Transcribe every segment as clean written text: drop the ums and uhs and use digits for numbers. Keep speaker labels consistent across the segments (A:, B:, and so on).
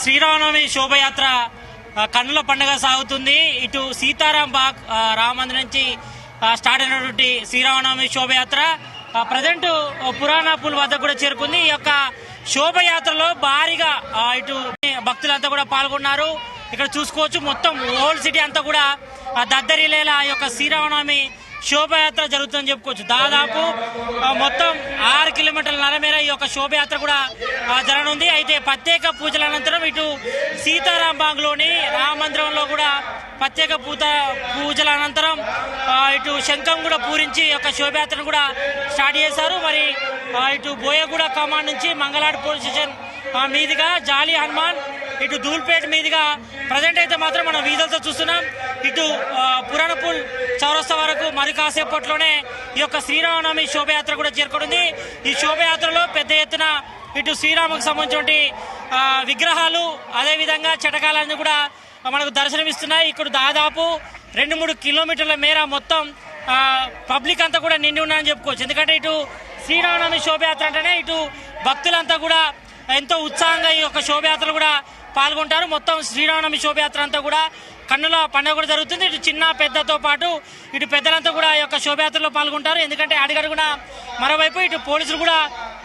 A: శ్రీరామనవమి శోభయాత్ర కన్నుల పండుగ సాగుతుంది. ఇటు సీతారాం బాగ్ రామ మందిరం నుంచి స్టార్ట్ అయినటువంటి శ్రీరామనవమి శోభయాత్ర ప్రజెంట్ పురాణాపూల్ వద్ద కూడా చేరుకుంది. ఈ యొక్క శోభయాత్రలో భారీగా ఇటు భక్తులంతా కూడా పాల్గొన్నారు. ఇక్కడ చూసుకోవచ్చు మొత్తం ఓల్డ్ సిటీ అంతా కూడా దద్దరిల్లేలా ఈ యొక్క శ్రీరామనవమి శోభయాత్ర జరుగుతుందని చెప్పుకోవచ్చు. దాదాపు మొత్తం 6 కిలోమీటర్ల మేర ఈ యొక్క శోభయాత్ర కూడా జరగనుంది. అయితే ప్రత్యేక పూజల అనంతరం ఇటు సీతారాం బాగ్లోని రామ మందిరంలో కూడా ప్రత్యేక పూజల అనంతరం ఇటు శంఖం కూడా పూరించి యొక్క శోభయాత్రను కూడా స్టార్ట్ చేశారు. మరి ఇటు బోయగూడ కమాండ్ నుంచి మంగళాడు పోలీస్ స్టేషన్ మీదుగా జాలి హనుమాన్ ఇటు ధూల్పేట మీదుగా ప్రజెంట్ అయితే మాత్రం మనం వీధులతో చూస్తున్నాం. ఇటు పురాణపూల్ చౌరస్తా వరకు మరి కాసేపట్లోనే ఈ యొక్క శ్రీరామనవమి శోభయాత్ర కూడా చేరుకుంది. ఈ శోభయాత్రలో పెద్ద ఎత్తున ఇటు శ్రీరాముకు సంబంధించిన విగ్రహాలు అదేవిధంగా చటకాలన్నీ కూడా మనకు దర్శనమిస్తున్నాయి. ఇక్కడ దాదాపు 2-3 కిలోమీటర్ల మేర మొత్తం పబ్లిక్ అంతా కూడా నిండి ఉన్నారని చెప్పుకోవచ్చు. ఎందుకంటే ఇటు శ్రీరామనవమి శోభయాత్ర అంటేనే ఇటు భక్తులంతా కూడా ఎంతో ఉత్సాహంగా ఈ యొక్క శోభయాత్రలు కూడా పాల్గొంటారు. మొత్తం శ్రీరామనవమి శోభయాత్ర అంతా కూడా కన్నుల పండుగ కూడా జరుగుతుంది. ఇటు చిన్న పెద్దతో పాటు ఇటు పెద్దలంతా కూడా ఈ యొక్క శోభయాత్రలో పాల్గొంటారు. ఎందుకంటే అడుగడుగున మరోవైపు ఇటు పోలీసులు కూడా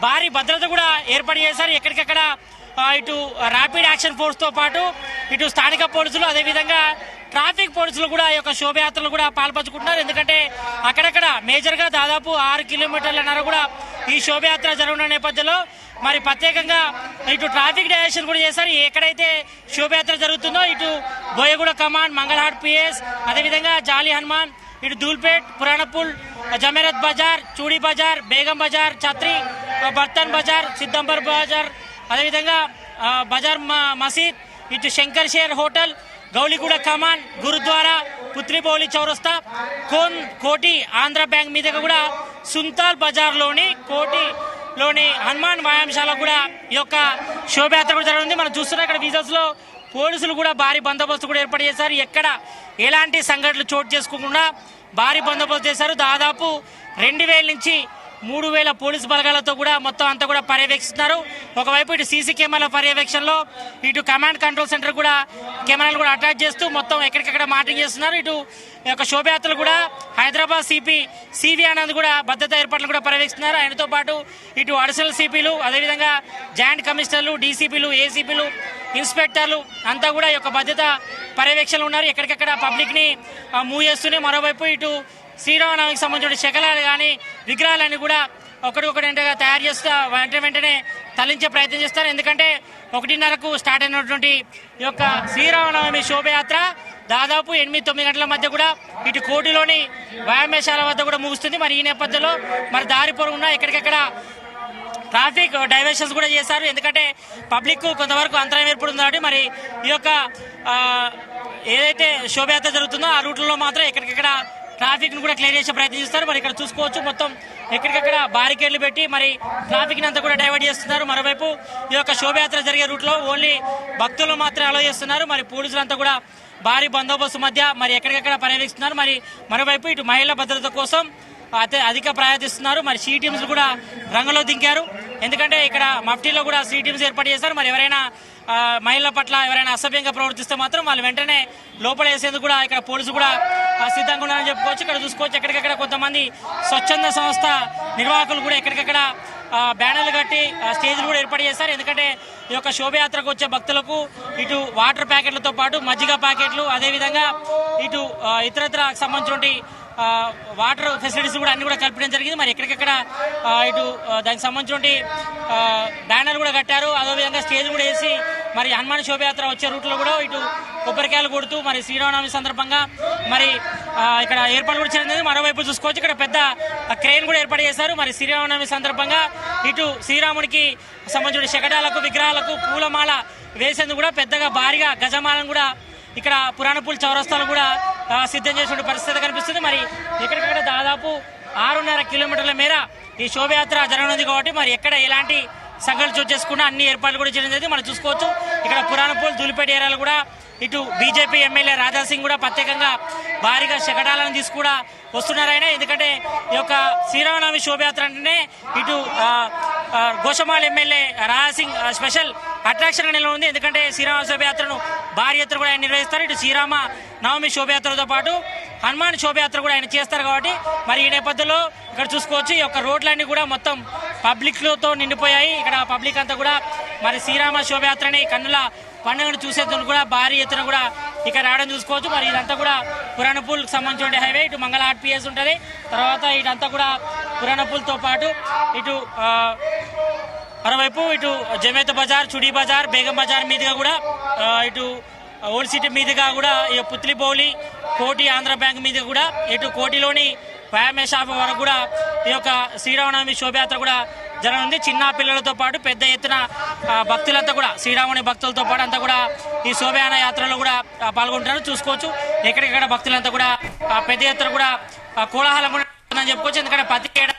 A: భారీ భద్రత కూడా ఏర్పాటు చేశారు. ఎక్కడికక్కడ ఇటు ర్యాపిడ్ యాక్షన్ ఫోర్స్ తో పాటు ఇటు స్థానిక పోలీసులు అదేవిధంగా ట్రాఫిక్ పోలీసులు కూడా ఈ యొక్క శోభయాత్రలు కూడా పాల్పంచుకుంటున్నారు. ఎందుకంటే అక్కడక్కడ మేజర్ గా దాదాపు 6 కిలోమీటర్లన్నర కూడా ఈ శోభయాత్ర జరుగుతున్న నేపథ్యంలో మరి ప్రత్యేకంగా ఇటు ట్రాఫిక్ డైవర్షన్ కూడా చేశారు. ఎక్కడైతే శోభయాత్ర జరుగుతుందో ఇటు బోయగూడ కమాండ్ మంగళహాట్ పిఎస్ అదేవిధంగా జాలి హనుమాన్ ఇటు ధూల్పేట్ పురాణపూల్ జమేరత్ బజార్ చూడి బజార్ బేగం బజార్ ఛత్రి బర్తన్ బజార్ సిద్దంబర్ బజార్ అదేవిధంగా బజార్ మసీద్ ఇటు శంకర్ షేర్ హోటల్ గౌలిగూడ కమాన్ గురుద్వారా పుత్రిబౌలి చౌరస్తా కోటి ఆంధ్ర బ్యాంక్ మీదుగా కూడా సుంతాల్ బజార్ లోని కోటిలోని హనుమాన్ వ్యాయామశాల కూడా ఈ యొక్క శోభయాత్ర కూడా జరుగుతుంది. మనం చూస్తున్నాం ఇక్కడ విజువల్స్ లో పోలీసులు కూడా భారీ బందోబస్తు కూడా ఏర్పాటు చేశారు. ఎక్కడ ఎలాంటి సంఘటనలు చోటు చేసుకోకుండా భారీ బందోబస్తు చేశారు. దాదాపు 2000 నుంచి 3000 పోలీసు బలగాలతో కూడా మొత్తం అంతా కూడా పర్యవేక్షిస్తున్నారు. ఒకవైపు ఇటు సీసీ కెమెరాల పర్యవేక్షణలో ఇటు కమాండ్ కంట్రోల్ సెంటర్ కూడా కెమెరాలు కూడా అటాచ్ చేస్తూ మొత్తం ఎక్కడికక్కడ మానిటరింగ్ చేస్తున్నారు. ఇటు యొక్క శోభయాత్రలు కూడా హైదరాబాద్ సివి ఆనంద్ కూడా భద్రతా ఏర్పాట్లు కూడా పర్యవేక్షిస్తున్నారు. ఆయనతో పాటు ఇటు అడిషనల్ సిపిలు అదేవిధంగా జాయింట్ కమిషనర్లు డీసీపీలు ఏసీపీలు ఇన్స్పెక్టర్లు అంతా కూడా ఈ యొక్క భద్రత పర్యవేక్షణలు ఉన్నారు. ఎక్కడికక్కడ పబ్లిక్ ని మూవ్ చేస్తూనే మరోవైపు ఇటు శ్రీరామనవమికి సంబంధించిన శకలాలు కానీ విగ్రహాలన్నీ కూడా ఒకటికొకటిగా తయారు చేస్తా వెంటనే తరలించే ప్రయత్నం చేస్తారు. ఎందుకంటే 1:30కు స్టార్ట్ అయినటువంటి ఈ యొక్క శ్రీరామనవమి శోభయాత్ర దాదాపు 8-9 గంటల మధ్య కూడా ఇటు కోటిలోని వ్యాయామశాల వద్ద కూడా ముగుస్తుంది. మరి ఈ నేపథ్యంలో మరి దారి పొరుగున ఎక్కడికక్కడ ట్రాఫిక్ డైవర్షన్స్ కూడా చేశారు. ఎందుకంటే పబ్లిక్ కొంతవరకు అంతరాయం ఏర్పడుతుంది కాబట్టి మరి ఈ యొక్క ఏదైతే శోభయాత్ర జరుగుతుందో ఆ రూట్లలో మాత్రం ఎక్కడికక్కడ ట్రాఫిక్ ను కూడా క్లియర్ చేసే ప్రయత్నం చేస్తారు. మరి ఇక్కడ చూసుకోవచ్చు మొత్తం ఎక్కడికక్కడ బారికేడ్లు పెట్టి మరి ట్రాఫిక్ ని అంతా కూడా డైవర్ట్ చేస్తున్నారు. మరోవైపు ఈ యొక్క శోభయాత్ర జరిగే రూట్ లో ఓన్లీ భక్తులు మాత్రమే అలో చేస్తున్నారు. మరి పోలీసులంతా కూడా భారీ బందోబస్తు మధ్య మరి ఎక్కడికక్కడ పర్యవేక్షిస్తున్నారు. మరి మరోవైపు ఇటు మహిళా భద్రత కోసం అధిక ప్రయత్నిస్తున్నారు. మరి సీ టీమ్స్ కూడా రంగంలో దింకారు. ఎందుకంటే ఇక్కడ మఫ్టీలో కూడా సీ టీమ్స్ ఏర్పాటు చేశారు. మరి ఎవరైనా మహిళల పట్ల ఎవరైనా అసభ్యంగా ప్రవర్తిస్తే మాత్రం వాళ్ళు వెంటనే లోపల వేసేందుకు కూడా ఇక్కడ పోలీసులు కూడా సిద్ధంగా ఉన్నారని చెప్పుకోవచ్చు. ఇక్కడ చూసుకోవచ్చు ఎక్కడికక్కడ కొంతమంది స్వచ్ఛంద సంస్థ నిర్వాహకులు కూడా ఎక్కడికక్కడ బ్యానర్లు కట్టి స్టేజ్లు కూడా ఏర్పాటు చేశారు. ఎందుకంటే ఈ యొక్క శోభయాత్రకు వచ్చే భక్తులకు ఇటు వాటర్ ప్యాకెట్లతో పాటు మజ్జిగ ప్యాకెట్లు అదేవిధంగా ఇటు ఇతరత్ర సంబంధించిన వాటర్ ఫెసిలిటీస్ కూడా అన్ని కూడా కల్పించడం జరిగింది. మరి ఎక్కడికక్కడ ఇటు దానికి సంబంధించిన బ్యానర్ కూడా కట్టారు. అదేవిధంగా స్టేజ్ కూడా వేసి మరి హనుమాన్ శోభయాత్ర వచ్చే రూట్లో కూడా ఇటు కొబ్బరికాయలు కొడుతూ మరి శ్రీరామనవమి సందర్భంగా మరి ఇక్కడ ఏర్పాటు కూడా చేయడం. మరోవైపు చూసుకోవచ్చు ఇక్కడ పెద్ద క్రేన్ కూడా ఏర్పాటు చేశారు. మరి శ్రీరామనవమి సందర్భంగా ఇటు శ్రీరామునికి సంబంధించిన శకటాలకు విగ్రహాలకు పూలమాల వేసేందుకు కూడా పెద్దగా భారీగా గజమాలను కూడా ఇక్కడ పురాణపూల్ చౌరస్తాలో కూడా సిద్ధం చేసిన పరిస్థితి కనిపిస్తుంది. మరి ఎక్కడికక్కడ దాదాపు 6.5 కిలోమీటర్ల మేర ఈ శోభయాత్ర జరగనుంది కాబట్టి మరి ఎక్కడ ఎలాంటి సంఘటనలు చోటు చేసుకున్నా అన్ని ఏర్పాట్లు కూడా చేయడం జరిగింది. మనం చూసుకోవచ్చు ఇక్కడ పురాణపూల్ ధూళిపేట ఏరియాలో కూడా ఇటు బీజేపీ ఎమ్మెల్యే రాజాసింగ్ కూడా ప్రత్యేకంగా భారీగా శకటాలను తీసుకు కూడా వస్తున్నారు ఆయన. ఎందుకంటే ఈ యొక్క శ్రీరామనవమి శోభయాత్ర అంటేనే ఇటు Goshamahal MLA Raja Singh special attraction నిల్వ ఉంది. ఎందుకంటే శ్రీరామ శోభయాత్రను భారీ ఎత్తున కూడా ఆయన నిర్వహిస్తారు. ఇటు శ్రీరామ నవమి శోభయాత్రతో పాటు హనుమాన్ శోభయాత్ర కూడా ఆయన చేస్తారు. కాబట్టి మరి ఈ నేపథ్యంలో ఇక్కడ చూసుకోవచ్చు, ఈ యొక్క రోడ్లన్నీ కూడా మొత్తం పబ్లిక్లతో నిండిపోయాయి. ఇక్కడ పబ్లిక్ అంతా కూడా మరి శ్రీరామ శోభయాత్రని కన్నుల పండుగను చూసేందుకు కూడా భారీ ఎత్తున కూడా ఇక్కడ రావడం చూసుకోవచ్చు. మరి ఇదంతా కూడా పురాణపూల్కి సంబంధించిన హైవే. ఇటు మంగళ ఆర్పిఎస్ ఉంటుంది, తర్వాత ఇదంతా కూడా పురాణపూల్తో పాటు ఇటు మరోవైపు ఇటు జమేత బజార్, చుడీ బజార్, బేగం బజార్ మీదుగా కూడా ఇటు ఓల్డ్ సిటీ మీదుగా కూడా ఈ పుత్లిబౌలి, కోటి ఆంధ్ర బ్యాంక్ మీదుగా కూడా ఇటు కోటిలోని వ్యాయామ షాప్ వరకు కూడా ఈ యొక్క శ్రీరామనవమి శోభయాత్ర కూడా జరగనుంది. చిన్న పిల్లలతో పాటు పెద్ద ఎత్తున భక్తులంతా కూడా శ్రీరాముని భక్తులతో పాటు అంతా కూడా ఈ శోభయాన యాత్రలో కూడా పాల్గొంటున్నారు. చూసుకోవచ్చు ఎక్కడెక్కడ భక్తులంతా కూడా పెద్ద ఎత్తున కూడా కోలాహలం ఉందని చెప్పుకోవచ్చు. ఎందుకంటే ప్రతి ఏడాది